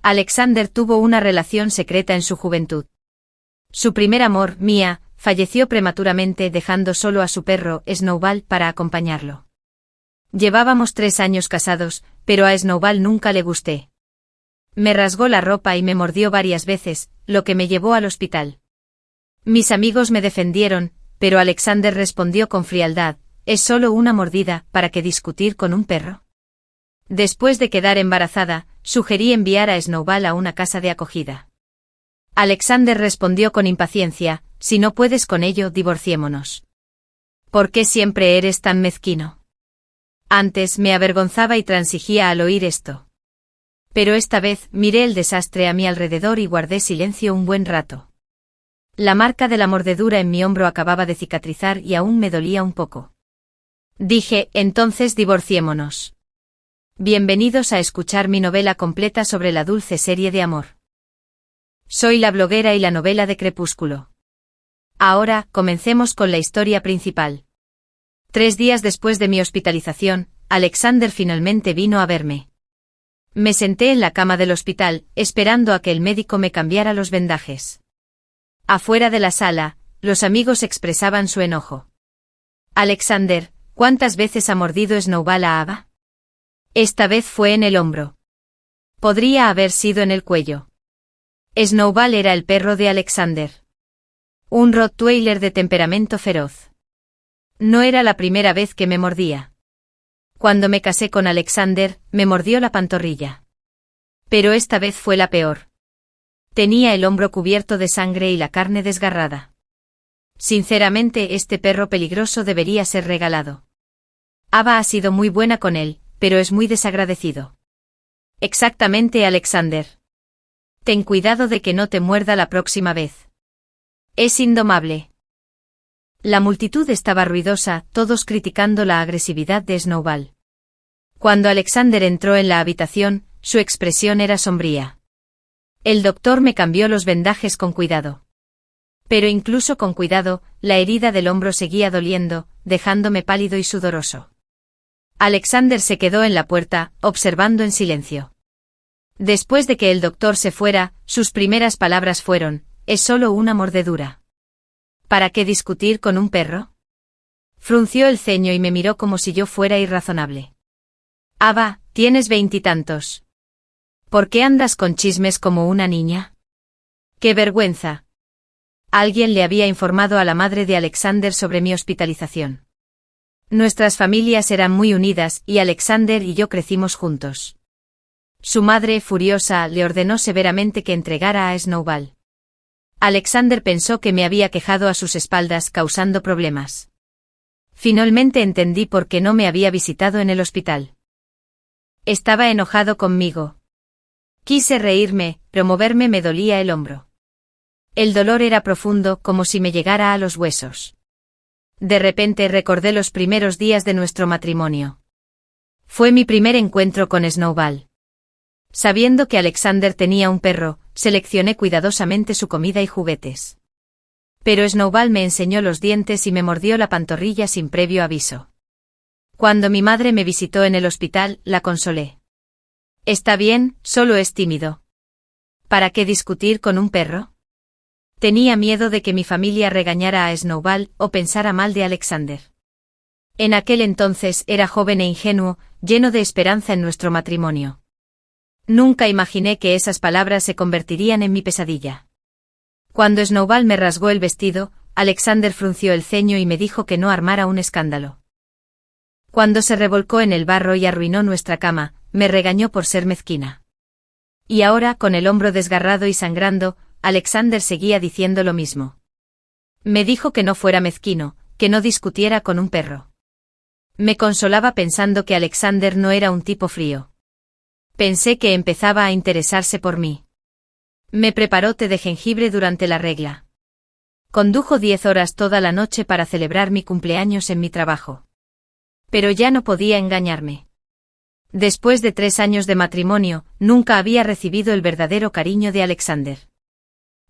Alexander tuvo una relación secreta en su juventud. Su primer amor, Mia, falleció prematuramente dejando solo a su perro, Snowball, para acompañarlo. Llevábamos 3 años casados, pero a Snowball nunca le gusté. Me rasgó la ropa y me mordió varias veces, lo que me llevó al hospital. Mis amigos me defendieron, pero Alexander respondió con frialdad: «Es solo una mordida, ¿para qué discutir con un perro?». Después de quedar embarazada, sugerí enviar a Snowball a una casa de acogida. Alexander respondió con impaciencia: «Si no puedes con ello, divorciémonos». «¿Por qué siempre eres tan mezquino?». Antes me avergonzaba y transigía al oír esto. Pero esta vez miré el desastre a mi alrededor y guardé silencio un buen rato. La marca de la mordedura en mi hombro acababa de cicatrizar y aún me dolía un poco. Dije: «Entonces divorciémonos». Bienvenidos a escuchar mi novela completa sobre la dulce serie de amor. Soy la bloguera y la novela de Crepúsculo. Ahora, comencemos con la historia principal. 3 días después de mi hospitalización, Alexander finalmente vino a verme. Me senté en la cama del hospital, esperando a que el médico me cambiara los vendajes. Afuera de la sala, los amigos expresaban su enojo. «Alexander, ¿cuántas veces ha mordido Snowball a Ava?». Esta vez fue en el hombro. Podría haber sido en el cuello. Snowball era el perro de Alexander. Un Rottweiler de temperamento feroz. No era la primera vez que me mordía. Cuando me casé con Alexander, me mordió la pantorrilla. Pero esta vez fue la peor. Tenía el hombro cubierto de sangre y la carne desgarrada. Sinceramente, este perro peligroso debería ser regalado. Ava ha sido muy buena con él, pero es muy desagradecido. Exactamente, Alexander. Ten cuidado de que no te muerda la próxima vez. Es indomable. La multitud estaba ruidosa, todos criticando la agresividad de Snowball. Cuando Alexander entró en la habitación, su expresión era sombría. El doctor me cambió los vendajes con cuidado. Pero incluso con cuidado, la herida del hombro seguía doliendo, dejándome pálido y sudoroso. Alexander se quedó en la puerta, observando en silencio. Después de que el doctor se fuera, sus primeras palabras fueron: «Es solo una mordedura. ¿Para qué discutir con un perro?». Frunció el ceño y me miró como si yo fuera irrazonable. «Ava, tienes 20 y tantos. ¿Por qué andas con chismes como una niña?». «¡Qué vergüenza!». Alguien le había informado a la madre de Alexander sobre mi hospitalización. Nuestras familias eran muy unidas y Alexander y yo crecimos juntos. Su madre, furiosa, le ordenó severamente que entregara a Snowball. Alexander pensó que me había quejado a sus espaldas causando problemas. Finalmente entendí por qué no me había visitado en el hospital. Estaba enojado conmigo. Quise reírme, pero moverme me dolía el hombro. El dolor era profundo, como si me llegara a los huesos. De repente recordé los primeros días de nuestro matrimonio. Fue mi primer encuentro con Snowball. Sabiendo que Alexander tenía un perro, seleccioné cuidadosamente su comida y juguetes. Pero Snowball me enseñó los dientes y me mordió la pantorrilla sin previo aviso. Cuando mi madre me visitó en el hospital, la consolé. «Está bien, solo es tímido. ¿Para qué discutir con un perro?». Tenía miedo de que mi familia regañara a Snowball o pensara mal de Alexander. En aquel entonces era joven e ingenuo, lleno de esperanza en nuestro matrimonio. Nunca imaginé que esas palabras se convertirían en mi pesadilla. Cuando Snowball me rasgó el vestido, Alexander frunció el ceño y me dijo que no armara un escándalo. Cuando se revolcó en el barro y arruinó nuestra cama, me regañó por ser mezquina. Y ahora, con el hombro desgarrado y sangrando, Alexander seguía diciendo lo mismo. Me dijo que no fuera mezquino, que no discutiera con un perro. Me consolaba pensando que Alexander no era un tipo frío. Pensé que empezaba a interesarse por mí. Me preparó té de jengibre durante la regla. Condujo 10 horas toda la noche para celebrar mi cumpleaños en mi trabajo. Pero ya no podía engañarme. Después de 3 años de matrimonio, nunca había recibido el verdadero cariño de Alexander.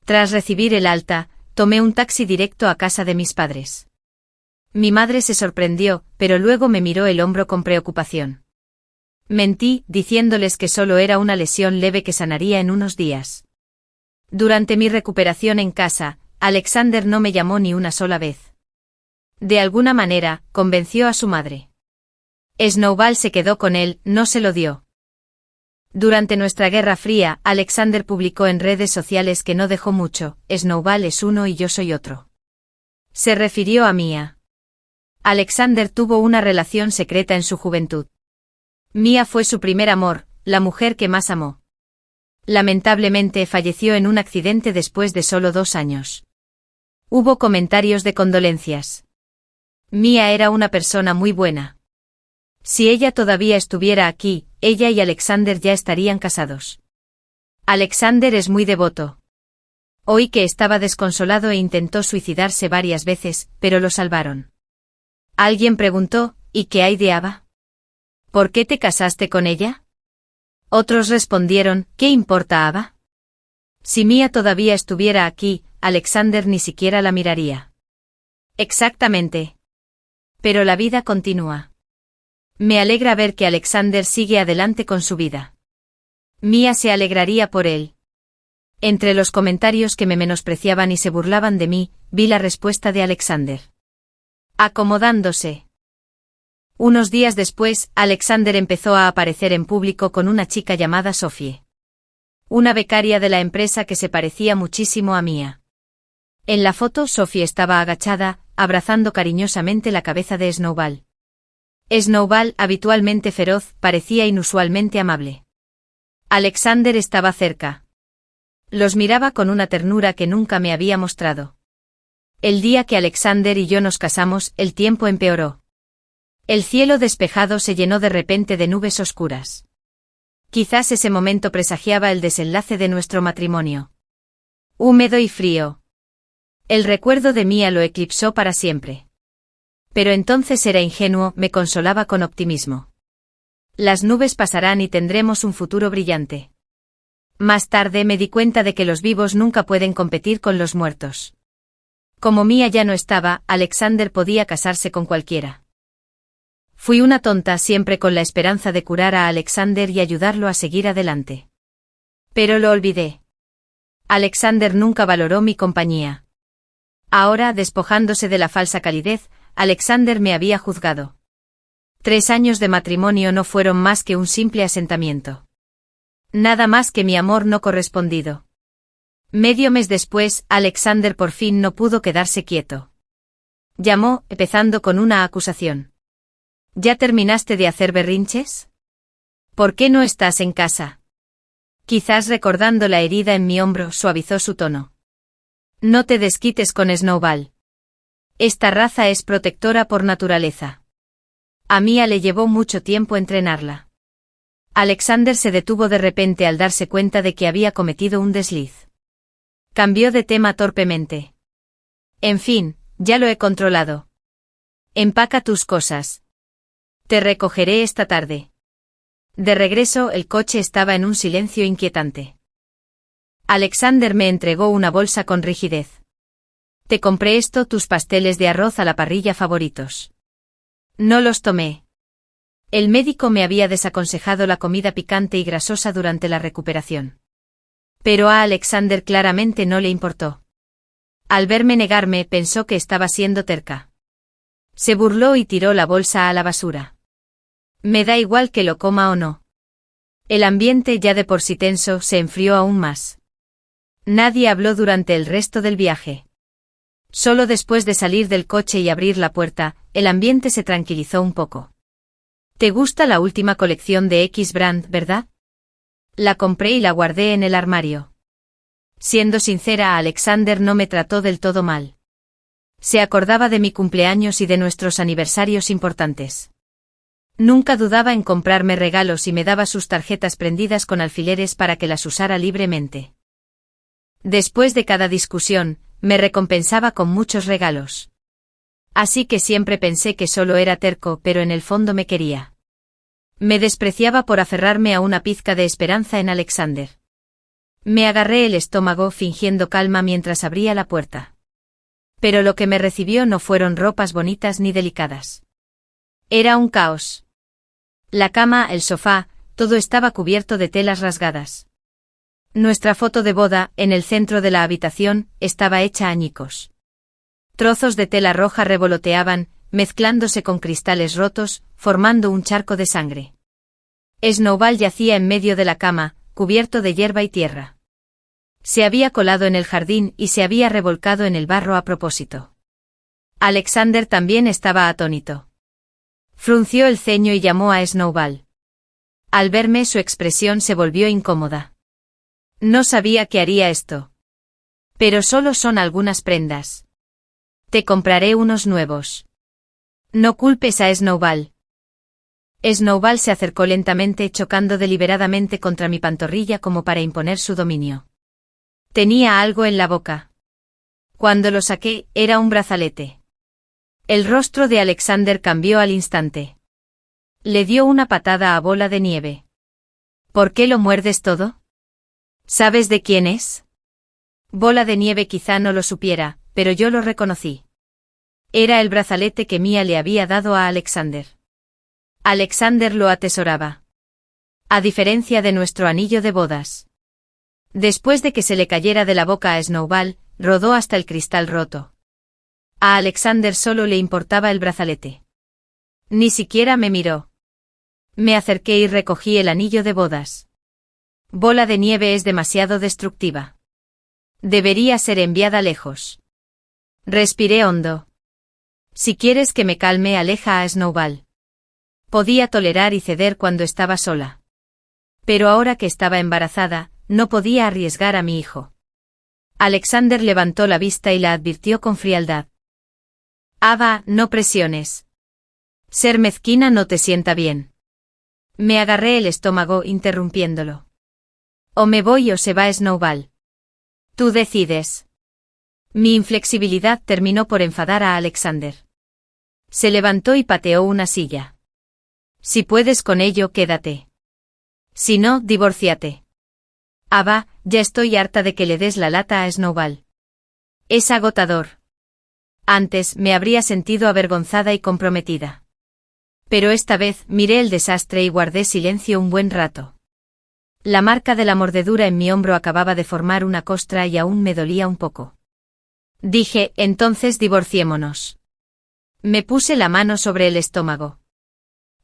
Tras recibir el alta, tomé un taxi directo a casa de mis padres. Mi madre se sorprendió, pero luego me miró el hombro con preocupación. Mentí, diciéndoles que solo era una lesión leve que sanaría en unos días. Durante mi recuperación en casa, Alexander no me llamó ni una sola vez. De alguna manera, convenció a su madre. Snowball se quedó con él, no se lo dio. Durante nuestra Guerra Fría, Alexander publicó en redes sociales que no dejó mucho, Snowball es uno y yo soy otro. Se refirió a Mia. Alexander tuvo una relación secreta en su juventud. Mia fue su primer amor, la mujer que más amó. Lamentablemente falleció en un accidente después de solo 2 años. Hubo comentarios de condolencias. Mia era una persona muy buena. Si ella todavía estuviera aquí, ella y Alexander ya estarían casados. Alexander es muy devoto. Oí que estaba desconsolado e intentó suicidarse varias veces, pero lo salvaron. Alguien preguntó, ¿y qué hay de Ava? ¿Por qué te casaste con ella? Otros respondieron, ¿qué importa Ava? Si Mia todavía estuviera aquí, Alexander ni siquiera la miraría. Exactamente. Pero la vida continúa. Me alegra ver que Alexander sigue adelante con su vida. Mia se alegraría por él. Entre los comentarios que me menospreciaban y se burlaban de mí, vi la respuesta de Alexander. Acomodándose. Unos días después, Alexander empezó a aparecer en público con una chica llamada Sophie. Una becaria de la empresa que se parecía muchísimo a Mia. En la foto Sophie estaba agachada, abrazando cariñosamente la cabeza de Snowball. Snowball, habitualmente feroz, parecía inusualmente amable. Alexander estaba cerca. Los miraba con una ternura que nunca me había mostrado. El día que Alexander y yo nos casamos, el tiempo empeoró. El cielo despejado se llenó de repente de nubes oscuras. Quizás ese momento presagiaba el desenlace de nuestro matrimonio. Húmedo y frío. El recuerdo de Mia lo eclipsó para siempre. Pero entonces era ingenuo, me consolaba con optimismo. Las nubes pasarán y tendremos un futuro brillante. Más tarde me di cuenta de que los vivos nunca pueden competir con los muertos. Como Mia ya no estaba, Alexander podía casarse con cualquiera. Fui una tonta siempre con la esperanza de curar a Alexander y ayudarlo a seguir adelante. Pero lo olvidé. Alexander nunca valoró mi compañía. Ahora, despojándose de la falsa calidez, Alexander me había juzgado. 3 años de matrimonio no fueron más que un simple asentamiento. Nada más que mi amor no correspondido. Medio mes después, Alexander por fin no pudo quedarse quieto. Llamó, empezando con una acusación. ¿Ya terminaste de hacer berrinches? ¿Por qué no estás en casa? Quizás recordando la herida en mi hombro suavizó su tono. No te desquites con Snowball. Esta raza es protectora por naturaleza. A Mia le llevó mucho tiempo entrenarla. Alexander se detuvo de repente al darse cuenta de que había cometido un desliz. Cambió de tema torpemente. En fin, ya lo he controlado. Empaca tus cosas. Te recogeré esta tarde. De regreso, el coche estaba en un silencio inquietante. Alexander me entregó una bolsa con rigidez. Te compré tus pasteles de arroz a la parrilla favoritos. No los tomé. El médico me había desaconsejado la comida picante y grasosa durante la recuperación. Pero a Alexander claramente no le importó. Al verme negarme, pensó que estaba siendo terca. Se burló y tiró la bolsa a la basura. Me da igual que lo coma o no. El ambiente, ya de por sí tenso, se enfrió aún más. Nadie habló durante el resto del viaje. Solo después de salir del coche y abrir la puerta, el ambiente se tranquilizó un poco. ¿Te gusta la última colección de X brand, verdad? La compré y la guardé en el armario. Siendo sincera, Alexander no me trató del todo mal. Se acordaba de mi cumpleaños y de nuestros aniversarios importantes. Nunca dudaba en comprarme regalos y me daba sus tarjetas prendidas con alfileres para que las usara libremente. Después de cada discusión, me recompensaba con muchos regalos. Así que siempre pensé que solo era terco, pero en el fondo me quería. Me despreciaba por aferrarme a una pizca de esperanza en Alexander. Me agarré el estómago fingiendo calma mientras abría la puerta. Pero lo que me recibió no fueron ropas bonitas ni delicadas. Era un caos. La cama, el sofá, todo estaba cubierto de telas rasgadas. Nuestra foto de boda, en el centro de la habitación, estaba hecha añicos. Trozos de tela roja revoloteaban, mezclándose con cristales rotos, formando un charco de sangre. Snowball yacía en medio de la cama, cubierto de hierba y tierra. Se había colado en el jardín y se había revolcado en el barro a propósito. Alexander también estaba atónito. Frunció el ceño y llamó a Snowball. Al verme su expresión se volvió incómoda. No sabía qué haría esto. Pero solo son algunas prendas. Te compraré unos nuevos. No culpes a Snowball. Snowball se acercó lentamente, chocando deliberadamente contra mi pantorrilla como para imponer su dominio. Tenía algo en la boca. Cuando lo saqué, era un brazalete. El rostro de Alexander cambió al instante. Le dio una patada a Bola de Nieve. ¿Por qué lo muerdes todo? ¿Sabes de quién es? Bola de Nieve quizá no lo supiera, pero yo lo reconocí. Era el brazalete que Mia le había dado a Alexander. Alexander lo atesoraba. A diferencia de nuestro anillo de bodas. Después de que se le cayera de la boca a Snowball, rodó hasta el cristal roto. A Alexander solo le importaba el brazalete. Ni siquiera me miró. Me acerqué y recogí el anillo de bodas. Bola de Nieve es demasiado destructiva. Debería ser enviada lejos. Respiré hondo. Si quieres que me calme, aleja a Snowball. Podía tolerar y ceder cuando estaba sola. Pero ahora que estaba embarazada, no podía arriesgar a mi hijo. Alexander levantó la vista y la advirtió con frialdad. Ava, no presiones. Ser mezquina no te sienta bien. Me agarré el estómago interrumpiéndolo. O me voy o se va Snowball. Tú decides. Mi inflexibilidad terminó por enfadar a Alexander. Se levantó y pateó una silla. Si puedes con ello, quédate. Si no, divórciate. Ava, ya estoy harta de que le des la lata a Snowball. Es agotador. Antes me habría sentido avergonzada y comprometida. Pero esta vez miré el desastre y guardé silencio un buen rato. La marca de la mordedura en mi hombro acababa de formar una costra y aún me dolía un poco. Dije, entonces divorciémonos. Me puse la mano sobre el estómago.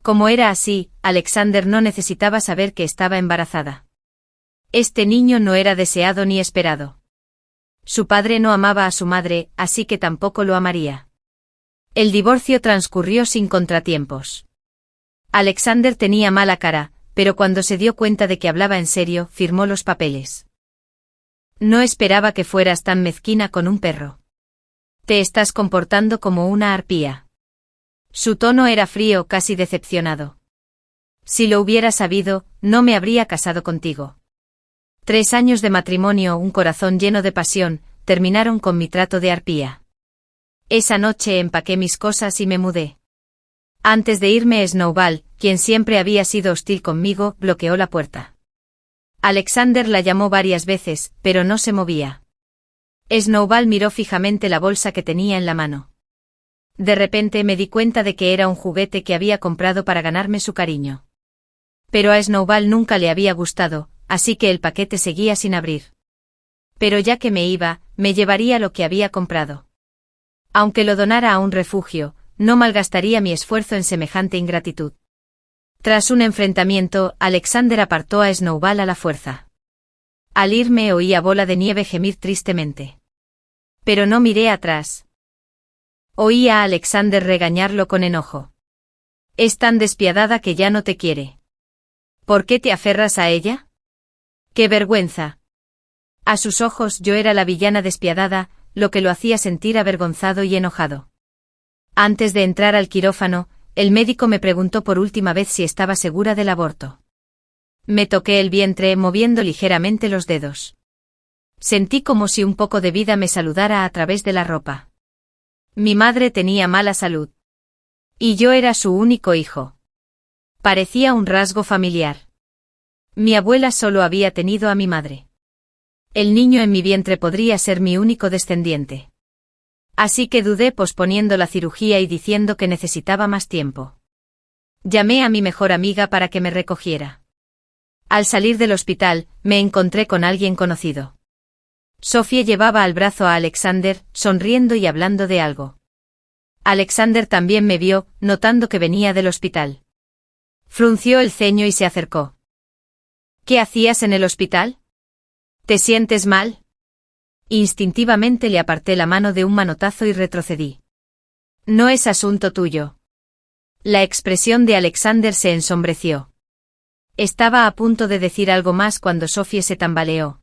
Como era así, Alexander no necesitaba saber que estaba embarazada. Este niño no era deseado ni esperado. Su padre no amaba a su madre, así que tampoco lo amaría. El divorcio transcurrió sin contratiempos. Alexander tenía mala cara, pero cuando se dio cuenta de que hablaba en serio, firmó los papeles. No esperaba que fueras tan mezquina con un perro. Te estás comportando como una arpía. Su tono era frío, casi decepcionado. Si lo hubiera sabido, no me habría casado contigo. 3 años de matrimonio, un corazón lleno de pasión, terminaron con mi trato de arpía. Esa noche empaqué mis cosas y me mudé. Antes de irme, Snowball, quien siempre había sido hostil conmigo, bloqueó la puerta. Alexander la llamó varias veces, pero no se movía. Snowball miró fijamente la bolsa que tenía en la mano. De repente me di cuenta de que era un juguete que había comprado para ganarme su cariño. Pero a Snowball nunca le había gustado, así que el paquete seguía sin abrir. Pero ya que me iba, me llevaría lo que había comprado. Aunque lo donara a un refugio, no malgastaría mi esfuerzo en semejante ingratitud. Tras un enfrentamiento, Alexander apartó a Snowball a la fuerza. Al irme oí a Bola de Nieve gemir tristemente. Pero no miré atrás. Oí a Alexander regañarlo con enojo. Es tan despiadada que ya no te quiere. ¿Por qué te aferras a ella? ¡Qué vergüenza! A sus ojos yo era la villana despiadada, lo que lo hacía sentir avergonzado y enojado. Antes de entrar al quirófano, el médico me preguntó por última vez si estaba segura del aborto. Me toqué el vientre moviendo ligeramente los dedos. Sentí como si un poco de vida me saludara a través de la ropa. Mi madre tenía mala salud. Y yo era su único hijo. Parecía un rasgo familiar. Mi abuela solo había tenido a mi madre. El niño en mi vientre podría ser mi único descendiente. Así que dudé posponiendo la cirugía y diciendo que necesitaba más tiempo. Llamé a mi mejor amiga para que me recogiera. Al salir del hospital, me encontré con alguien conocido. Sophie llevaba al brazo a Alexander, sonriendo y hablando de algo. Alexander también me vio, notando que venía del hospital. Frunció el ceño y se acercó. ¿Qué hacías en el hospital? ¿Te sientes mal? Instintivamente le aparté la mano de un manotazo y retrocedí. No es asunto tuyo. La expresión de Alexander se ensombreció. Estaba a punto de decir algo más cuando Sophie se tambaleó.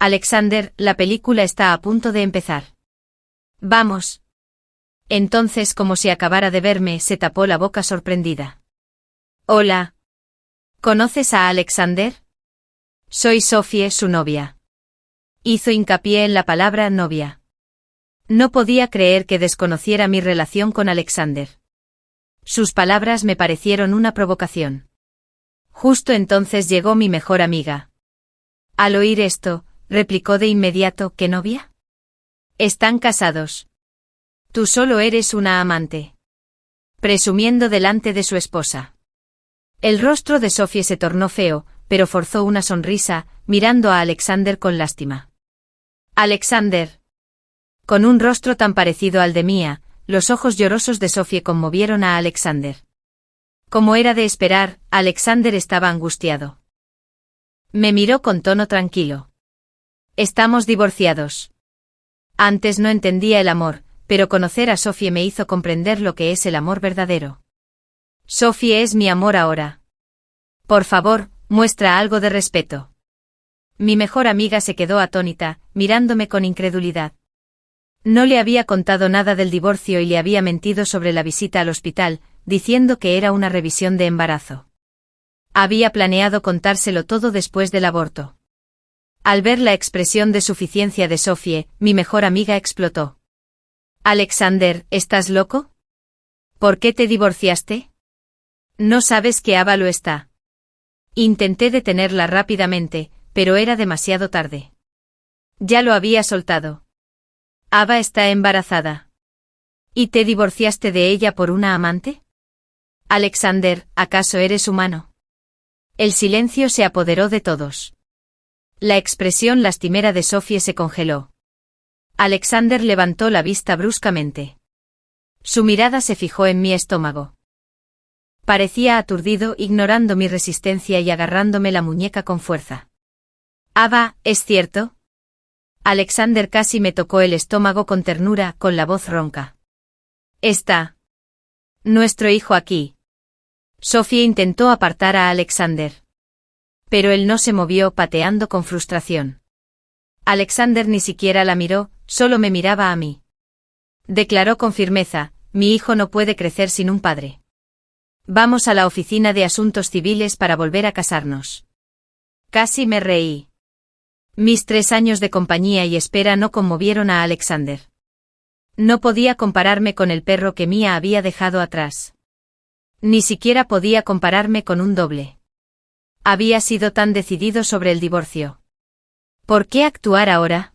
Alexander, la película está a punto de empezar. Vamos. Entonces, como si acabara de verme, se tapó la boca sorprendida. Hola. ¿Conoces a Alexander? Soy Sophie, su novia. Hizo hincapié en la palabra novia. No podía creer que desconociera mi relación con Alexander. Sus palabras me parecieron una provocación. Justo entonces llegó mi mejor amiga. Al oír esto, replicó de inmediato: ¿qué novia? Están casados. Tú solo eres una amante. Presumiendo delante de su esposa. El rostro de Sophie se tornó feo, pero forzó una sonrisa, mirando a Alexander con lástima. Alexander. Con un rostro tan parecido al de Mia, los ojos llorosos de Sophie conmovieron a Alexander. Como era de esperar, Alexander estaba angustiado. Me miró con tono tranquilo. Estamos divorciados. Antes no entendía el amor, pero conocer a Sophie me hizo comprender lo que es el amor verdadero. Sophie es mi amor ahora. Por favor, muestra algo de respeto. Mi mejor amiga se quedó atónita, mirándome con incredulidad. No le había contado nada del divorcio y le había mentido sobre la visita al hospital, diciendo que era una revisión de embarazo. Había planeado contárselo todo después del aborto. Al ver la expresión de suficiencia de Sophie, mi mejor amiga explotó. Alexander, ¿estás loco? ¿Por qué te divorciaste? ¿No sabes que Ava lo está? Intenté detenerla rápidamente, pero era demasiado tarde. Ya lo había soltado. Ava está embarazada. ¿Y te divorciaste de ella por una amante? Alexander, ¿acaso eres humano? El silencio se apoderó de todos. La expresión lastimera de Sophie se congeló. Alexander levantó la vista bruscamente. Su mirada se fijó en mi estómago. Parecía aturdido, ignorando mi resistencia y agarrándome la muñeca con fuerza. Ava, ¿es cierto? Alexander casi me tocó el estómago con ternura, con la voz ronca. Está nuestro hijo aquí. Sophie intentó apartar a Alexander. Pero él no se movió, pateando con frustración. Alexander ni siquiera la miró, solo me miraba a mí. Declaró con firmeza: mi hijo no puede crecer sin un padre. Vamos a la oficina de asuntos civiles para volver a casarnos. Casi me reí. Mis 3 años de compañía y espera no conmovieron a Alexander. No podía compararme con el perro que Mia había dejado atrás. Ni siquiera podía compararme con un doble. Había sido tan decidido sobre el divorcio. ¿Por qué actuar ahora?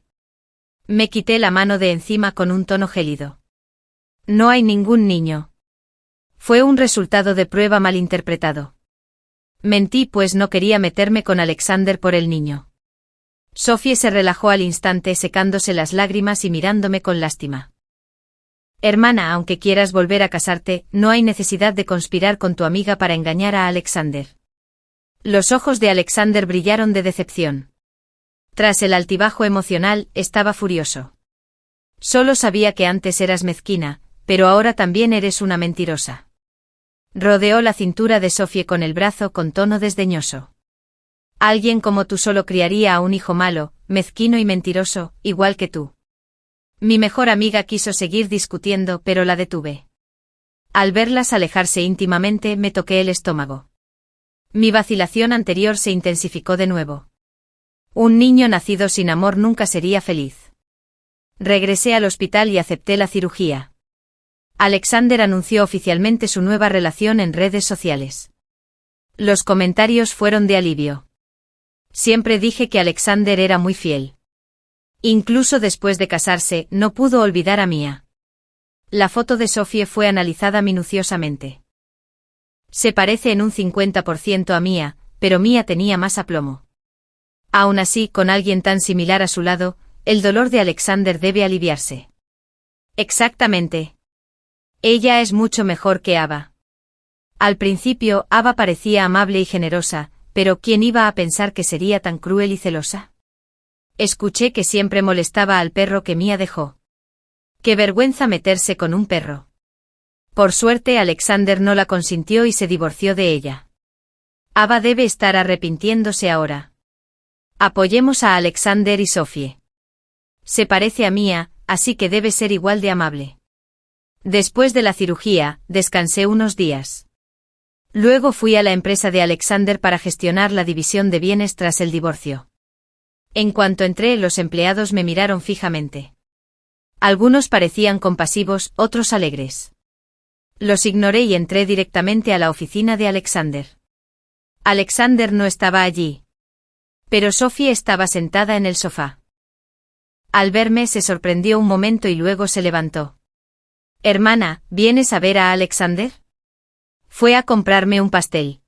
Me quité la mano de encima con un tono gélido. No hay ningún niño. Fue un resultado de prueba malinterpretado. Mentí, pues no quería meterme con Alexander por el niño. Sophie se relajó al instante, secándose las lágrimas y mirándome con lástima. Hermana, aunque quieras volver a casarte, no hay necesidad de conspirar con tu amiga para engañar a Alexander. Los ojos de Alexander brillaron de decepción. Tras el altibajo emocional, estaba furioso. Solo sabía que antes eras mezquina, pero ahora también eres una mentirosa. Rodeó la cintura de Sophie con el brazo con tono desdeñoso. Alguien como tú solo criaría a un hijo malo, mezquino y mentiroso, igual que tú. Mi mejor amiga quiso seguir discutiendo, pero la detuve. Al verlas alejarse íntimamente, me toqué el estómago. Mi vacilación anterior se intensificó de nuevo. Un niño nacido sin amor nunca sería feliz. Regresé al hospital y acepté la cirugía. Alexander anunció oficialmente su nueva relación en redes sociales. Los comentarios fueron de alivio. Siempre dije que Alexander era muy fiel. Incluso después de casarse, no pudo olvidar a Mia. La foto de Sophie fue analizada minuciosamente. Se parece en un 50% a Mia, pero Mia tenía más aplomo. Aún así, con alguien tan similar a su lado, el dolor de Alexander debe aliviarse. Exactamente. Ella es mucho mejor que Ava. Al principio, Ava parecía amable y generosa, pero ¿quién iba a pensar que sería tan cruel y celosa? Escuché que siempre molestaba al perro que Mia dejó. Qué vergüenza meterse con un perro. Por suerte Alexander no la consintió y se divorció de ella. Ava debe estar arrepintiéndose ahora. Apoyemos a Alexander y Sophie. Se parece a Mia, así que debe ser igual de amable. Después de la cirugía, descansé unos días. Luego fui a la empresa de Alexander para gestionar la división de bienes tras el divorcio. En cuanto entré, los empleados me miraron fijamente. Algunos parecían compasivos, otros alegres. Los ignoré y entré directamente a la oficina de Alexander. Alexander no estaba allí. Pero Sophie estaba sentada en el sofá. Al verme se sorprendió un momento y luego se levantó. «Hermana, ¿vienes a ver a Alexander?» Fue a comprarme un pastel.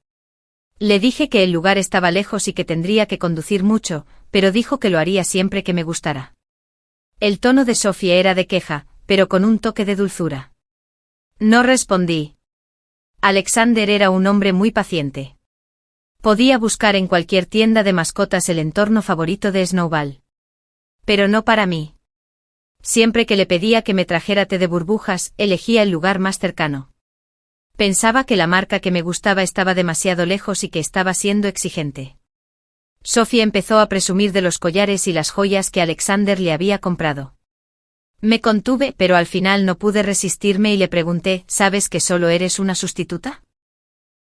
Le dije que el lugar estaba lejos y que tendría que conducir mucho, pero dijo que lo haría siempre que me gustara. El tono de Sophie era de queja, pero con un toque de dulzura. No respondí. Alexander era un hombre muy paciente. Podía buscar en cualquier tienda de mascotas el entorno favorito de Snowball. Pero no para mí. Siempre que le pedía que me trajera té de burbujas, elegía el lugar más cercano. Pensaba que la marca que me gustaba estaba demasiado lejos y que estaba siendo exigente. Sophie empezó a presumir de los collares y las joyas que Alexander le había comprado. Me contuve, pero al final no pude resistirme y le pregunté, ¿sabes que solo eres una sustituta?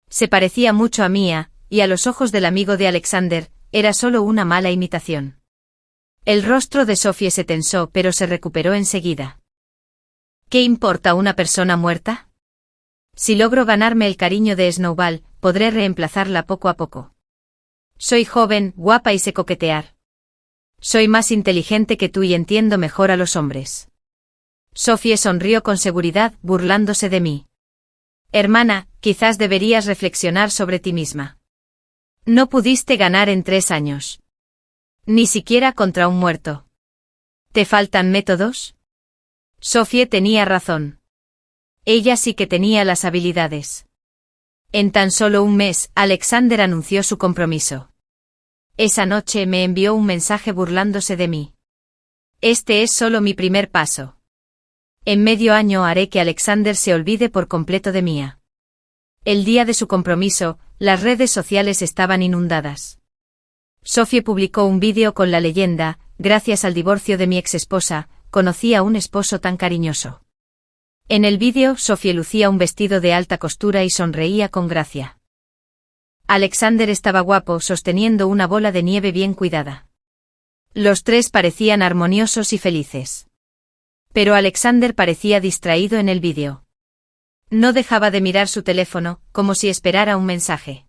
Se parecía mucho a Mia, y a los ojos del amigo de Alexander, era solo una mala imitación. El rostro de Sophie se tensó, pero se recuperó enseguida. ¿Qué importa una persona muerta? Si logro ganarme el cariño de Snowball, podré reemplazarla poco a poco. Soy joven, guapa y sé coquetear. Soy más inteligente que tú y entiendo mejor a los hombres. Sophie sonrió con seguridad, burlándose de mí. Hermana, quizás deberías reflexionar sobre ti misma. No pudiste ganar en 3 años. Ni siquiera contra un muerto. ¿Te faltan métodos? Sophie tenía razón. Ella sí que tenía las habilidades. En tan solo un mes, Alexander anunció su compromiso. Esa noche me envió un mensaje burlándose de mí. Este es solo mi primer paso. En medio año haré que Alexander se olvide por completo de Mia. El día de su compromiso, las redes sociales estaban inundadas. Sophie publicó un vídeo con la leyenda, gracias al divorcio de mi exesposa, conocí a un esposo tan cariñoso. En el vídeo, Sophie lucía un vestido de alta costura y sonreía con gracia. Alexander estaba guapo, sosteniendo una bola de nieve bien cuidada. Los tres parecían armoniosos y felices. Pero Alexander parecía distraído en el vídeo. No dejaba de mirar su teléfono, como si esperara un mensaje.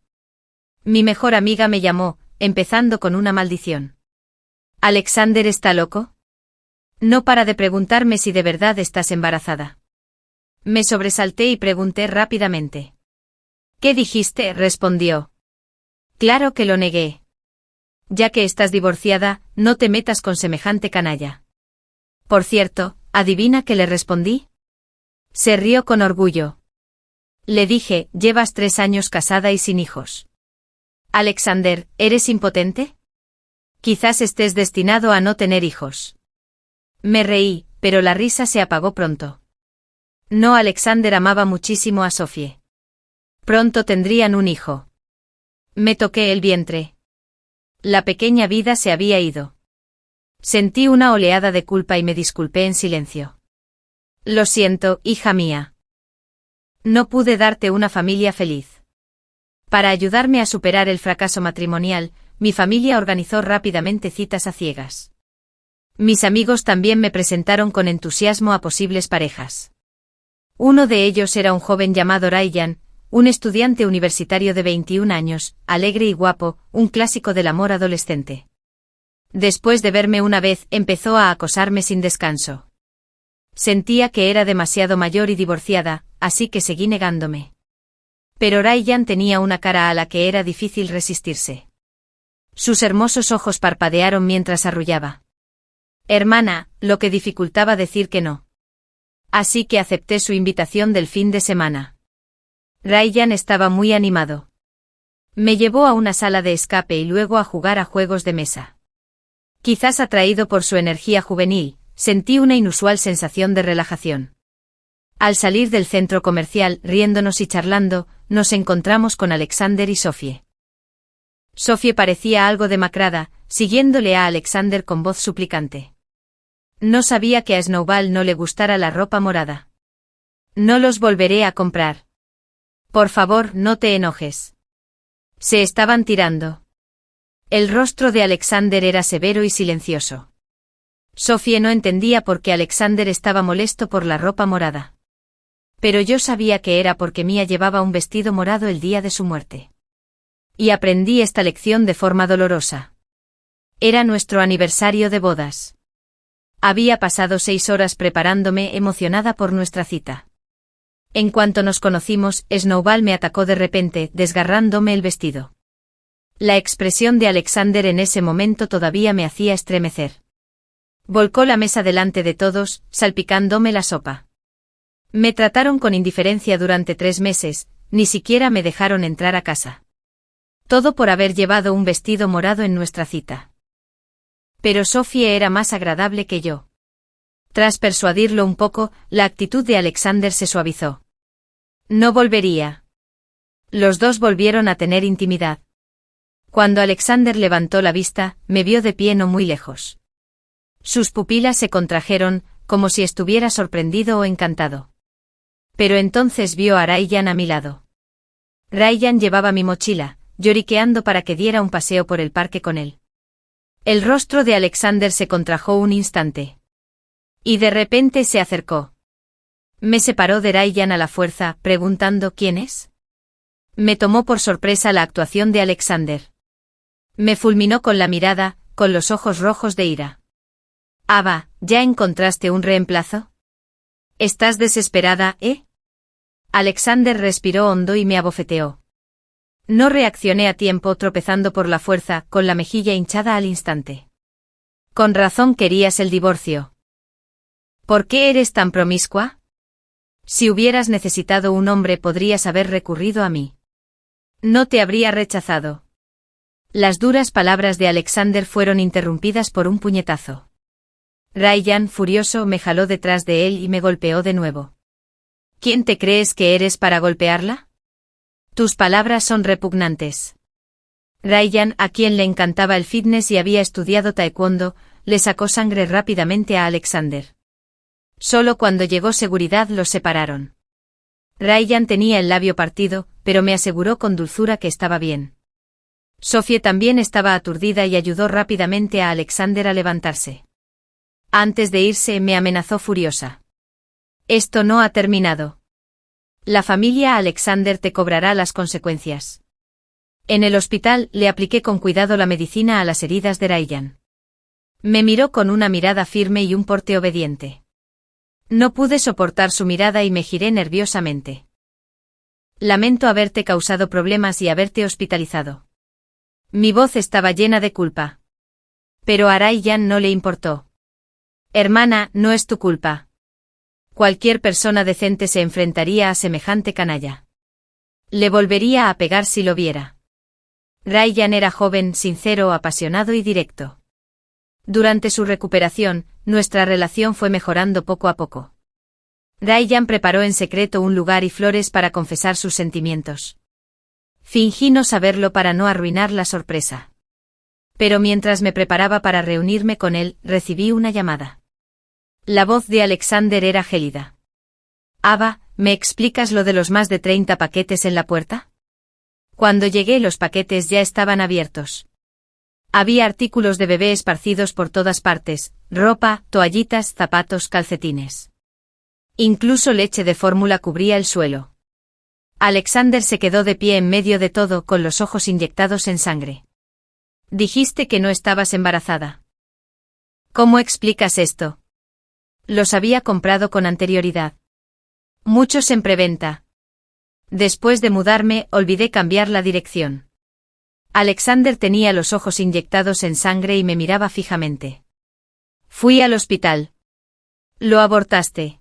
Mi mejor amiga me llamó, empezando con una maldición. ¿Alexander está loco? No para de preguntarme si de verdad estás embarazada. Me sobresalté y pregunté rápidamente. ¿Qué dijiste?, respondió. Claro que lo negué. Ya que estás divorciada, no te metas con semejante canalla. Por cierto, ¿adivina qué le respondí? Se rió con orgullo. Le dije, llevas 3 años casada y sin hijos. Alexander, ¿eres impotente? Quizás estés destinado a no tener hijos. Me reí, pero la risa se apagó pronto. No, Alexander amaba muchísimo a Sophie. Pronto tendrían un hijo. Me toqué el vientre. La pequeña vida se había ido. Sentí una oleada de culpa y me disculpé en silencio. Lo siento, hija mía. No pude darte una familia feliz. Para ayudarme a superar el fracaso matrimonial, mi familia organizó rápidamente citas a ciegas. Mis amigos también me presentaron con entusiasmo a posibles parejas. Uno de ellos era un joven llamado Ryan, un estudiante universitario de 21 años, alegre y guapo, un clásico del amor adolescente. Después de verme una vez, empezó a acosarme sin descanso. Sentía que era demasiado mayor y divorciada, así que seguí negándome. Pero Ryan tenía una cara a la que era difícil resistirse. Sus hermosos ojos parpadearon mientras arrullaba. Hermana, lo que dificultaba decir que no. Así que acepté su invitación del fin de semana. Ryan estaba muy animado. Me llevó a una sala de escape y luego a jugar a juegos de mesa. Quizás atraído por su energía juvenil, sentí una inusual sensación de relajación. Al salir del centro comercial, riéndonos y charlando, nos encontramos con Alexander y Sophie. Sophie parecía algo demacrada, siguiéndole a Alexander con voz suplicante. No sabía que a Snowball no le gustara la ropa morada. No los volveré a comprar. Por favor, no te enojes. Se estaban tirando. El rostro de Alexander era severo y silencioso. Sophie no entendía por qué Alexander estaba molesto por la ropa morada. Pero yo sabía que era porque Mia llevaba un vestido morado el día de su muerte. Y aprendí esta lección de forma dolorosa. Era nuestro aniversario de bodas. Había pasado 6 horas preparándome, emocionada por nuestra cita. En cuanto nos conocimos, Snowball me atacó de repente, desgarrándome el vestido. La expresión de Alexander en ese momento todavía me hacía estremecer. Volcó la mesa delante de todos, salpicándome la sopa. Me trataron con indiferencia durante 3 meses, ni siquiera me dejaron entrar a casa. Todo por haber llevado un vestido morado en nuestra cita. Pero Sophie era más agradable que yo. Tras persuadirlo un poco, la actitud de Alexander se suavizó. No volvería. Los dos volvieron a tener intimidad. Cuando Alexander levantó la vista, me vio de pie no muy lejos. Sus pupilas se contrajeron, como si estuviera sorprendido o encantado. Pero entonces vio a Ryan a mi lado. Ryan llevaba mi mochila, lloriqueando para que diera un paseo por el parque con él. El rostro de Alexander se contrajo un instante. Y de repente se acercó. Me separó de Ryan a la fuerza, preguntando ¿quién es? Me tomó por sorpresa la actuación de Alexander. Me fulminó con la mirada, con los ojos rojos de ira. Ava, ¿ya encontraste un reemplazo? ¿Estás desesperada, eh? Alexander respiró hondo y me abofeteó. No reaccioné a tiempo, tropezando por la fuerza, con la mejilla hinchada al instante. Con razón querías el divorcio. ¿Por qué eres tan promiscua? Si hubieras necesitado un hombre podrías haber recurrido a mí. No te habría rechazado. Las duras palabras de Alexander fueron interrumpidas por un puñetazo. Ryan, furioso, me jaló detrás de él y me golpeó de nuevo. ¿Quién te crees que eres para golpearla? Tus palabras son repugnantes. Ryan, a quien le encantaba el fitness y había estudiado taekwondo, le sacó sangre rápidamente a Alexander. Solo cuando llegó seguridad los separaron. Ryan tenía el labio partido, pero me aseguró con dulzura que estaba bien. Sophie también estaba aturdida y ayudó rápidamente a Alexander a levantarse. Antes de irse me amenazó furiosa. Esto no ha terminado. La familia Alexander te cobrará las consecuencias. En el hospital le apliqué con cuidado la medicina a las heridas de Ryan. Me miró con una mirada firme y un porte obediente. No pude soportar su mirada y me giré nerviosamente. Lamento haberte causado problemas y haberte hospitalizado. Mi voz estaba llena de culpa. Pero a Ryan no le importó. Hermana, no es tu culpa. Cualquier persona decente se enfrentaría a semejante canalla. Le volvería a pegar si lo viera. Ryan era joven, sincero, apasionado y directo. Durante su recuperación, nuestra relación fue mejorando poco a poco. Ryan preparó en secreto un lugar y flores para confesar sus sentimientos. Fingí no saberlo para no arruinar la sorpresa. Pero mientras me preparaba para reunirme con él, recibí una llamada. La voz de Alexander era gélida. Ava, ¿me explicas lo de los más de 30 paquetes en la puerta? Cuando llegué los paquetes ya estaban abiertos. Había artículos de bebé esparcidos por todas partes, ropa, toallitas, zapatos, calcetines. Incluso leche de fórmula cubría el suelo. Alexander se quedó de pie en medio de todo con los ojos inyectados en sangre. Dijiste que no estabas embarazada. ¿Cómo explicas esto? Los había comprado con anterioridad. Muchos en preventa. Después de mudarme, olvidé cambiar la dirección. Alexander tenía los ojos inyectados en sangre y me miraba fijamente. Fui al hospital. Lo abortaste.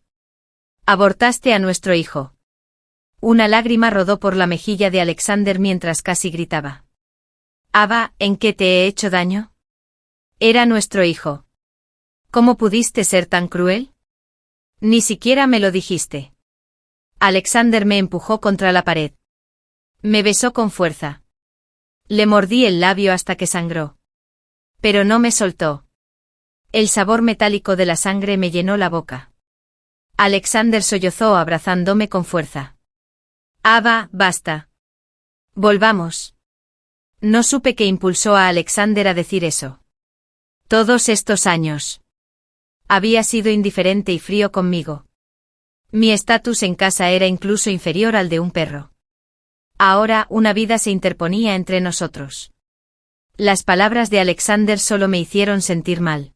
Abortaste a nuestro hijo. Una lágrima rodó por la mejilla de Alexander mientras casi gritaba. Ava, ¿en qué te he hecho daño? Era nuestro hijo. ¿Cómo pudiste ser tan cruel? Ni siquiera me lo dijiste. Alexander me empujó contra la pared. Me besó con fuerza. Le mordí el labio hasta que sangró. Pero no me soltó. El sabor metálico de la sangre me llenó la boca. Alexander sollozó abrazándome con fuerza. Ava, basta. Volvamos. No supe qué impulsó a Alexander a decir eso. Todos estos años. Había sido indiferente y frío conmigo. Mi estatus en casa era incluso inferior al de un perro. Ahora una vida se interponía entre nosotros. Las palabras de Alexander solo me hicieron sentir mal.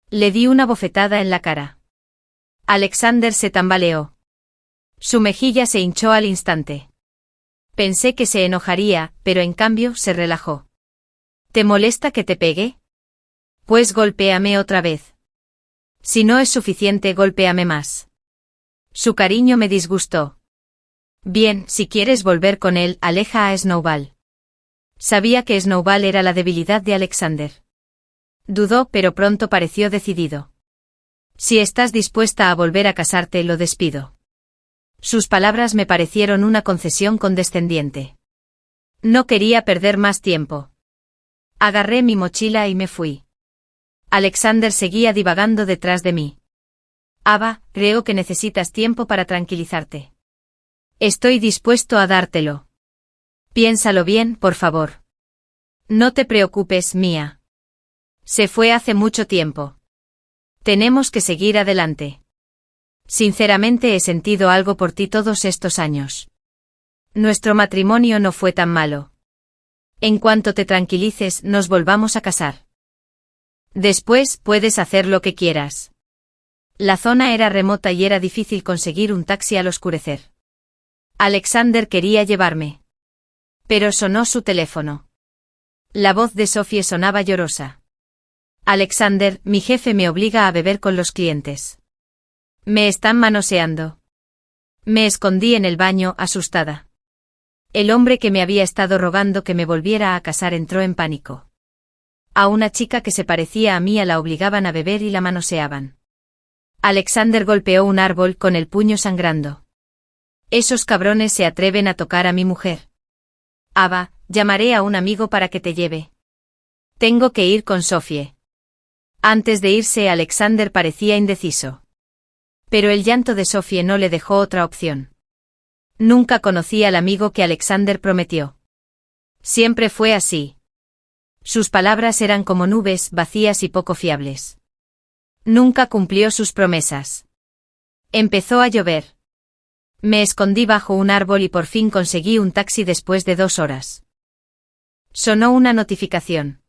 Le di una bofetada en la cara. Alexander se tambaleó. Su mejilla se hinchó al instante. Pensé que se enojaría, pero en cambio se relajó. ¿Te molesta que te pegue? Pues golpéame otra vez. Si no es suficiente, golpéame más. Su cariño me disgustó. Bien, si quieres volver con él, aleja a Snowball. Sabía que Snowball era la debilidad de Alexander. Dudó, pero pronto pareció decidido. Si estás dispuesta a volver a casarte, lo despido. Sus palabras me parecieron una concesión condescendiente. No quería perder más tiempo. Agarré mi mochila y me fui. Alexander seguía divagando detrás de mí. Ava, creo que necesitas tiempo para tranquilizarte. Estoy dispuesto a dártelo. Piénsalo bien, por favor. No te preocupes, Mia. Se fue hace mucho tiempo. Tenemos que seguir adelante. Sinceramente he sentido algo por ti todos estos años. Nuestro matrimonio no fue tan malo. En cuanto te tranquilices, nos volvamos a casar. Después puedes hacer lo que quieras. La zona era remota y era difícil conseguir un taxi al oscurecer. Alexander quería llevarme. Pero sonó su teléfono. La voz de Sophie sonaba llorosa. Alexander, mi jefe me obliga a beber con los clientes. Me están manoseando. Me escondí en el baño, asustada. El hombre que me había estado rogando que me volviera a casar entró en pánico. A una chica que se parecía a mí la obligaban a beber y la manoseaban. Alexander golpeó un árbol con el puño sangrando. Esos cabrones se atreven a tocar a mi mujer. Ava, llamaré a un amigo para que te lleve. Tengo que ir con Sophie. Antes de irse, Alexander parecía indeciso. Pero el llanto de Sophie no le dejó otra opción. Nunca conocí al amigo que Alexander prometió. Siempre fue así. Sus palabras eran como nubes, vacías y poco fiables. Nunca cumplió sus promesas. Empezó a llover. Me escondí bajo un árbol y por fin conseguí un taxi después de 2 horas. Sonó una notificación.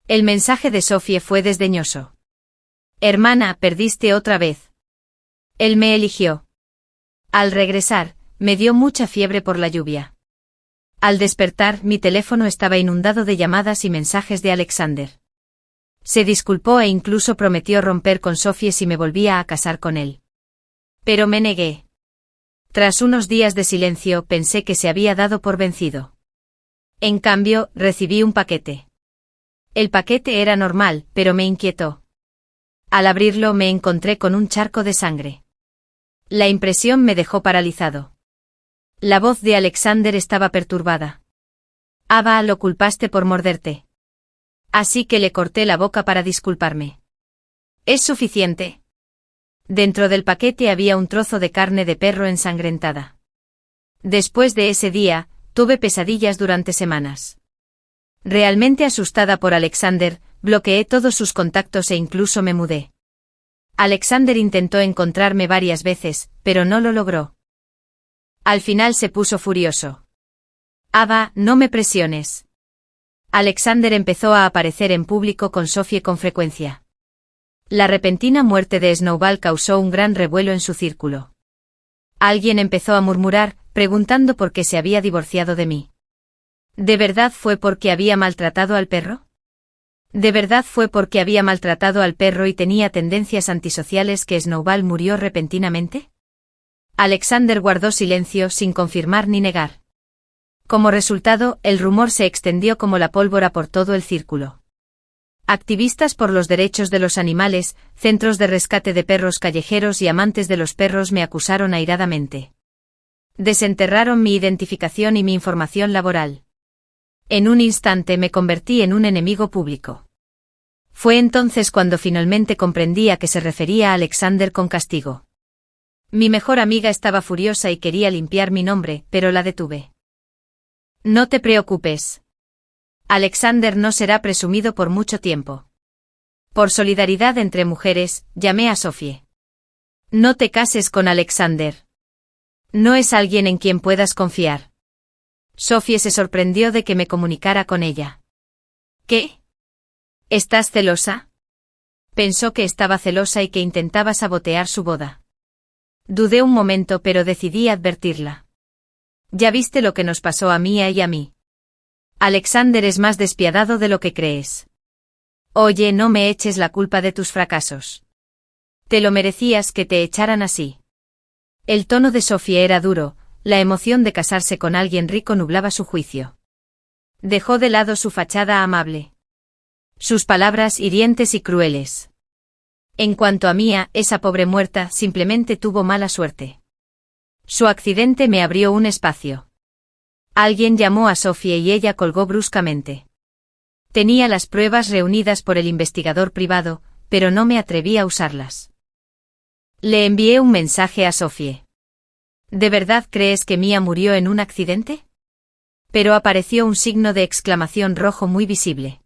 El mensaje de Sophie fue desdeñoso. Hermana, perdiste otra vez. Él me eligió. Al regresar, me dio mucha fiebre por la lluvia. Al despertar, mi teléfono estaba inundado de llamadas y mensajes de Alexander. Se disculpó e incluso prometió romper con Sophie si me volvía a casar con él. Pero me negué. Tras unos días de silencio, pensé que se había dado por vencido. En cambio, recibí un paquete. El paquete era normal, pero me inquietó. Al abrirlo me encontré con un charco de sangre. La impresión me dejó paralizado. La voz de Alexander estaba perturbada. Ava, lo culpaste por morderte. Así que le corté la boca para disculparme. ¿Es suficiente? Dentro del paquete había un trozo de carne de perro ensangrentada. Después de ese día, tuve pesadillas durante semanas. Realmente asustada por Alexander, bloqueé todos sus contactos e incluso me mudé. Alexander intentó encontrarme varias veces, pero no lo logró. Al final se puso furioso. Ava, no me presiones. Alexander empezó a aparecer en público con Sophie con frecuencia. La repentina muerte de Snowball causó un gran revuelo en su círculo. Alguien empezó a murmurar, preguntando por qué se había divorciado de mí. ¿De verdad fue porque había maltratado al perro? ¿De verdad fue porque había maltratado al perro y tenía tendencias antisociales que Snowball murió repentinamente? Alexander guardó silencio sin confirmar ni negar. Como resultado, el rumor se extendió como la pólvora por todo el círculo. Activistas por los derechos de los animales, centros de rescate de perros callejeros y amantes de los perros me acusaron airadamente. Desenterraron mi identificación y mi información laboral. En un instante me convertí en un enemigo público. Fue entonces cuando finalmente comprendí a qué se refería Alexander con castigo. Mi mejor amiga estaba furiosa y quería limpiar mi nombre, pero la detuve. No te preocupes. Alexander no será presumido por mucho tiempo. Por solidaridad entre mujeres, llamé a Sophie. No te cases con Alexander. No es alguien en quien puedas confiar. Sophie se sorprendió de que me comunicara con ella. ¿Qué? ¿Estás celosa? Pensó que estaba celosa y que intentaba sabotear su boda. Dudé un momento, pero decidí advertirla. Ya viste lo que nos pasó a Mia y a mí. Alexander es más despiadado de lo que crees. Oye, no me eches la culpa de tus fracasos. Te lo merecías que te echaran así. El tono de Sophie era duro, la emoción de casarse con alguien rico nublaba su juicio. Dejó de lado su fachada amable. Sus palabras hirientes y crueles. En cuanto a Mia, esa pobre muerta simplemente tuvo mala suerte. Su accidente me abrió un espacio. Alguien llamó a Sophie y ella colgó bruscamente. Tenía las pruebas reunidas por el investigador privado, pero no me atreví a usarlas. Le envié un mensaje a Sophie. ¿De verdad crees que Mia murió en un accidente? Pero apareció un signo de exclamación rojo muy visible.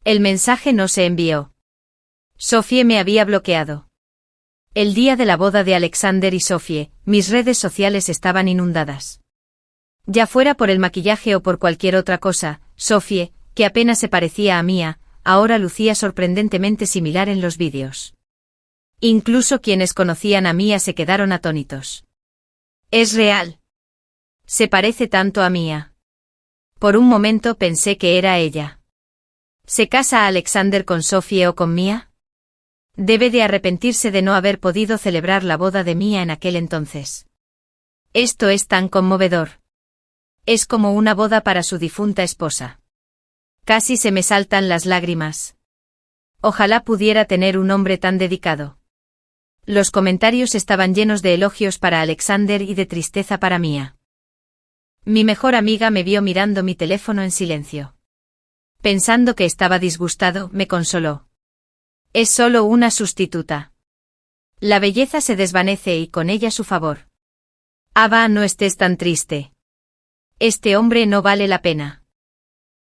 El mensaje no se envió. Sophie me había bloqueado. El día de la boda de Alexander y Sophie, mis redes sociales estaban inundadas. Ya fuera por el maquillaje o por cualquier otra cosa, Sophie, que apenas se parecía a Mia, ahora lucía sorprendentemente similar en los vídeos. Incluso quienes conocían a Mia se quedaron atónitos. Es real. Se parece tanto a Mia. Por un momento pensé que era ella. ¿Se casa Alexander con Sophie o con Mia? Debe de arrepentirse de no haber podido celebrar la boda de Mia en aquel entonces. Esto es tan conmovedor. Es como una boda para su difunta esposa. Casi se me saltan las lágrimas. Ojalá pudiera tener un hombre tan dedicado. Los comentarios estaban llenos de elogios para Alexander y de tristeza para Mia. Mi mejor amiga me vio mirando mi teléfono en silencio. Pensando que estaba disgustado, me consoló. Es solo una sustituta. La belleza se desvanece y con ella su favor. Ava, no estés tan triste. Este hombre no vale la pena.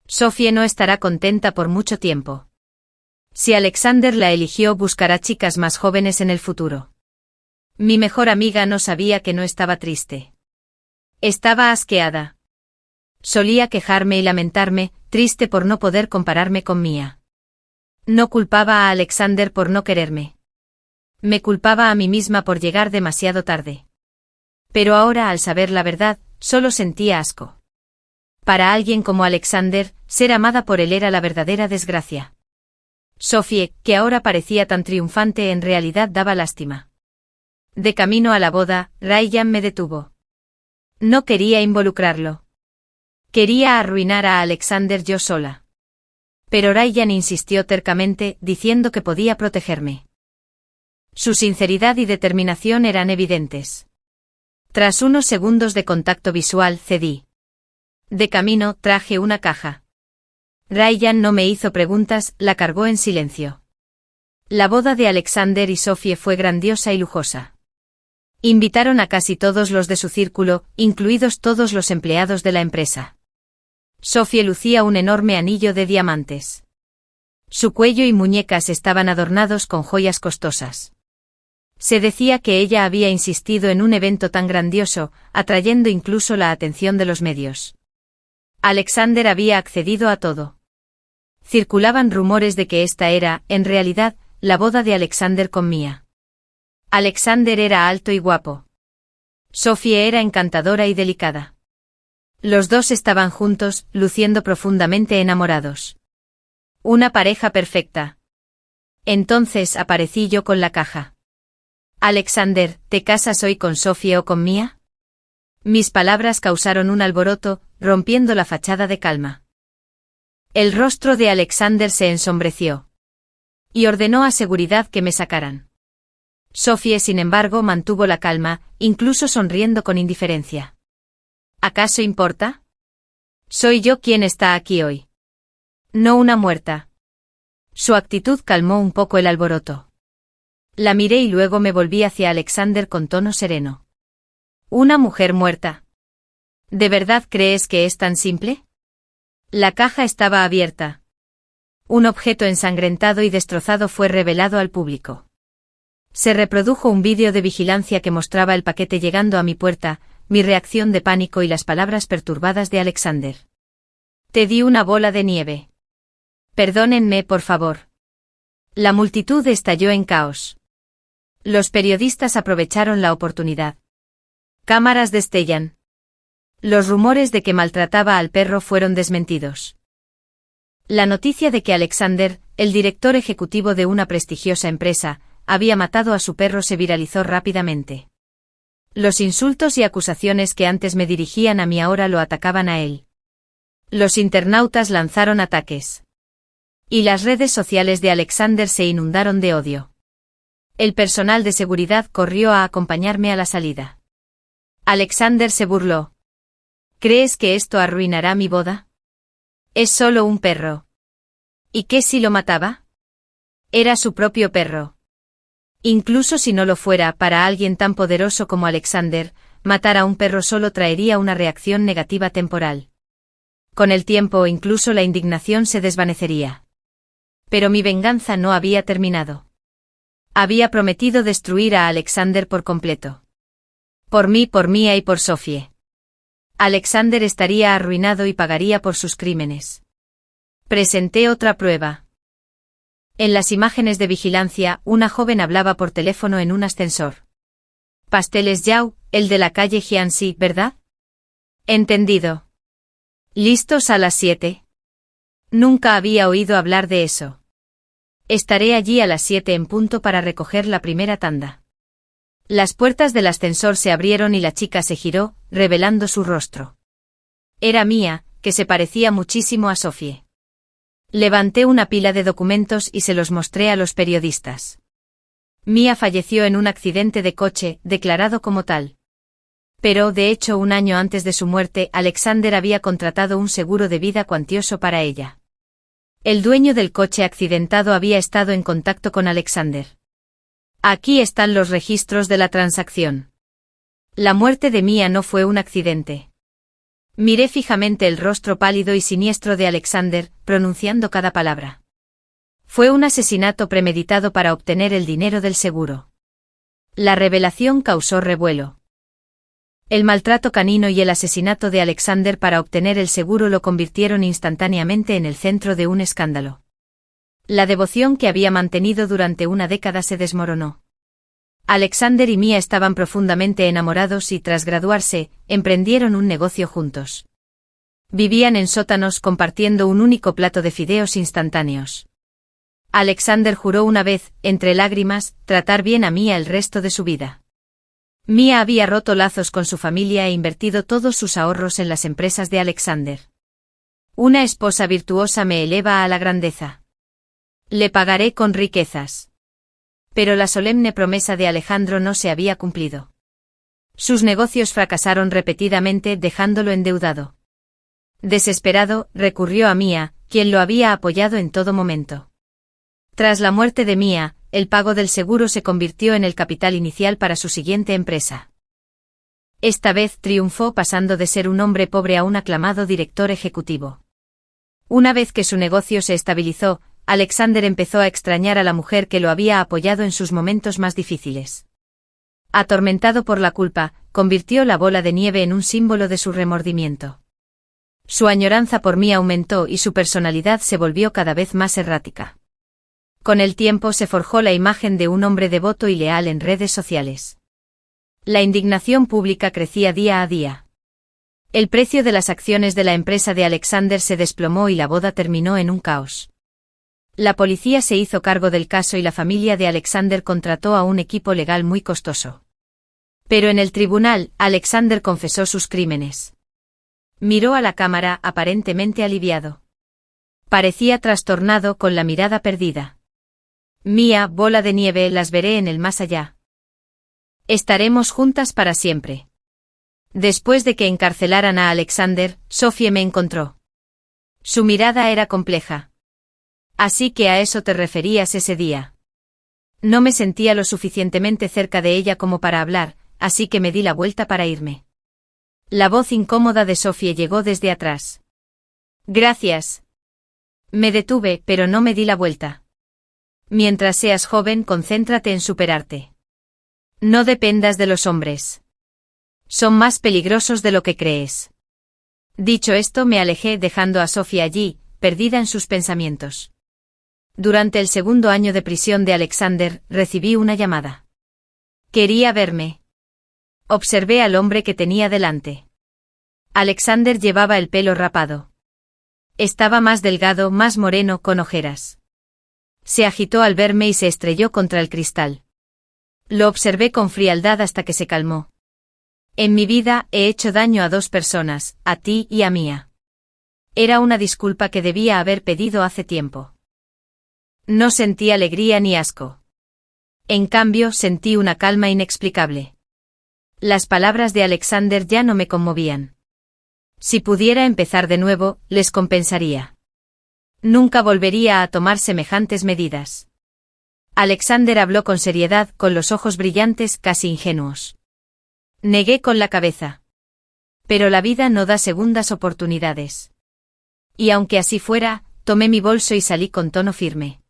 Sophie no estará contenta por mucho tiempo. Si Alexander la eligió, buscará chicas más jóvenes en el futuro. Mi mejor amiga no sabía que no estaba triste. Estaba asqueada. Solía quejarme y lamentarme, triste por no poder compararme con Mia. No culpaba a Alexander por no quererme. Me culpaba a mí misma por llegar demasiado tarde. Pero ahora, al saber la verdad, solo sentía asco. Para alguien como Alexander, ser amada por él era la verdadera desgracia. Sophie, que ahora parecía tan triunfante, en realidad daba lástima. De camino a la boda, Ryan me detuvo. No quería involucrarlo. Quería arruinar a Alexander yo sola. Pero Ryan insistió tercamente, diciendo que podía protegerme. Su sinceridad y determinación eran evidentes. Tras unos segundos de contacto visual, cedí. De camino, traje una caja. Ryan no me hizo preguntas, la cargó en silencio. La boda de Alexander y Sophie fue grandiosa y lujosa. Invitaron a casi todos los de su círculo, incluidos todos los empleados de la empresa. Sophie lucía un enorme anillo de diamantes. Su cuello y muñecas estaban adornados con joyas costosas. Se decía que ella había insistido en un evento tan grandioso, atrayendo incluso la atención de los medios. Alexander había accedido a todo. Circulaban rumores de que esta era, en realidad, la boda de Alexander con Mia. Alexander era alto y guapo. Sophie era encantadora y delicada. Los dos estaban juntos, luciendo profundamente enamorados. Una pareja perfecta. Entonces aparecí yo con la caja. Alexander, ¿te casas hoy con Sophie o con Mia? Mis palabras causaron un alboroto, rompiendo la fachada de calma. El rostro de Alexander se ensombreció. Y ordenó a seguridad que me sacaran. Sophie, sin embargo, mantuvo la calma, incluso sonriendo con indiferencia. ¿Acaso importa? Soy yo quien está aquí hoy. No una muerta. Su actitud calmó un poco el alboroto. La miré y luego me volví hacia Alexander con tono sereno. ¿Una mujer muerta? ¿De verdad crees que es tan simple? La caja estaba abierta. Un objeto ensangrentado y destrozado fue revelado al público. Se reprodujo un vídeo de vigilancia que mostraba el paquete llegando a mi puerta, mi reacción de pánico y las palabras perturbadas de Alexander. Te di una bola de nieve. Perdónenme, por favor. La multitud estalló en caos. Los periodistas aprovecharon la oportunidad. Cámaras destellan. Los rumores de que maltrataba al perro fueron desmentidos. La noticia de que Alexander, el director ejecutivo de una prestigiosa empresa, había matado a su perro se viralizó rápidamente. Los insultos y acusaciones que antes me dirigían a mí ahora lo atacaban a él. Los internautas lanzaron ataques. Y las redes sociales de Alexander se inundaron de odio. El personal de seguridad corrió a acompañarme a la salida. Alexander se burló. ¿Crees que esto arruinará mi boda? Es solo un perro. ¿Y qué si lo mataba? Era su propio perro. Incluso si no lo fuera, para alguien tan poderoso como Alexander, matar a un perro solo traería una reacción negativa temporal. Con el tiempo incluso la indignación se desvanecería. Pero mi venganza no había terminado. Había prometido destruir a Alexander por completo. Por mí, por Mia y por Sophie. Alexander estaría arruinado y pagaría por sus crímenes. Presenté otra prueba. En las imágenes de vigilancia, una joven hablaba por teléfono en un ascensor. Pasteles Yao, el de la calle Jiangxi, ¿verdad? Entendido. ¿Listos a las 7? Nunca había oído hablar de eso. Estaré allí a las 7 en punto para recoger la primera tanda. Las puertas del ascensor se abrieron y la chica se giró, revelando su rostro. Era Mia, que se parecía muchísimo a Sophie. Levanté una pila de documentos y se los mostré a los periodistas. Mia falleció en un accidente de coche, declarado como tal. Pero, de hecho, un año antes de su muerte, Alexander había contratado un seguro de vida cuantioso para ella. El dueño del coche accidentado había estado en contacto con Alexander. Aquí están los registros de la transacción. La muerte de Mia no fue un accidente. Miré fijamente el rostro pálido y siniestro de Alexander, pronunciando cada palabra. Fue un asesinato premeditado para obtener el dinero del seguro. La revelación causó revuelo. El maltrato canino y el asesinato de Alexander para obtener el seguro lo convirtieron instantáneamente en el centro de un escándalo. La devoción que había mantenido durante una década se desmoronó. Alexander y Mia estaban profundamente enamorados y tras graduarse, emprendieron un negocio juntos. Vivían en sótanos compartiendo un único plato de fideos instantáneos. Alexander juró una vez, entre lágrimas, tratar bien a Mia el resto de su vida. Mia había roto lazos con su familia e invertido todos sus ahorros en las empresas de Alexander. Una esposa virtuosa me eleva a la grandeza. Le pagaré con riquezas. Pero la solemne promesa de Alejandro no se había cumplido. Sus negocios fracasaron repetidamente dejándolo endeudado. Desesperado, recurrió a Mia, quien lo había apoyado en todo momento. Tras la muerte de Mia, el pago del seguro se convirtió en el capital inicial para su siguiente empresa. Esta vez triunfó pasando de ser un hombre pobre a un aclamado director ejecutivo. Una vez que su negocio se estabilizó, Alexander empezó a extrañar a la mujer que lo había apoyado en sus momentos más difíciles. Atormentado por la culpa, convirtió la bola de nieve en un símbolo de su remordimiento. Su añoranza por mí aumentó y su personalidad se volvió cada vez más errática. Con el tiempo se forjó la imagen de un hombre devoto y leal en redes sociales. La indignación pública crecía día a día. El precio de las acciones de la empresa de Alexander se desplomó y la boda terminó en un caos. La policía se hizo cargo del caso y la familia de Alexander contrató a un equipo legal muy costoso. Pero en el tribunal, Alexander confesó sus crímenes. Miró a la cámara aparentemente aliviado. Parecía trastornado con la mirada perdida. Mía, bola de nieve, las veré en el más allá. Estaremos juntas para siempre. Después de que encarcelaran a Alexander, Sophie me encontró. Su mirada era compleja. Así que a eso te referías ese día. No me sentía lo suficientemente cerca de ella como para hablar, así que me di la vuelta para irme. La voz incómoda de Sophie llegó desde atrás. Gracias. Me detuve, pero no me di la vuelta. Mientras seas joven, concéntrate en superarte. No dependas de los hombres. Son más peligrosos de lo que crees. Dicho esto, me alejé dejando a Sophie allí, perdida en sus pensamientos. Durante el segundo año de prisión de Alexander, recibí una llamada. Quería verme. Observé al hombre que tenía delante. Alexander llevaba el pelo rapado. Estaba más delgado, más moreno, con ojeras. Se agitó al verme y se estrelló contra el cristal. Lo observé con frialdad hasta que se calmó. En mi vida he hecho daño a 2 personas, a ti y a Mía. Era una disculpa que debía haber pedido hace tiempo. No sentí alegría ni asco. En cambio, sentí una calma inexplicable. Las palabras de Alexander ya no me conmovían. Si pudiera empezar de nuevo, les compensaría. Nunca volvería a tomar semejantes medidas. Alexander habló con seriedad, con los ojos brillantes, casi ingenuos. Negué con la cabeza. Pero la vida no da segundas oportunidades. Y aunque así fuera, tomé mi bolso y salí con tono firme.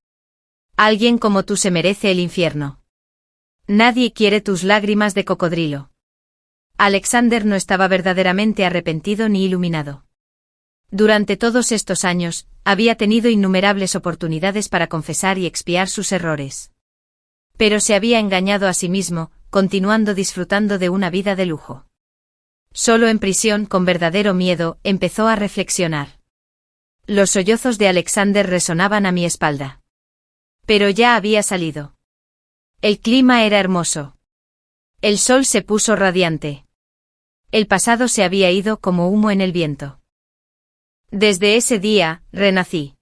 Alguien como tú se merece el infierno. Nadie quiere tus lágrimas de cocodrilo. Alexander no estaba verdaderamente arrepentido ni iluminado. Durante todos estos años, había tenido innumerables oportunidades para confesar y expiar sus errores. Pero se había engañado a sí mismo, continuando disfrutando de una vida de lujo. Solo en prisión, con verdadero miedo, empezó a reflexionar. Los sollozos de Alexander resonaban a mi espalda. Pero ya había salido. El clima era hermoso. El sol se puso radiante. El pasado se había ido como humo en el viento. Desde ese día, renací.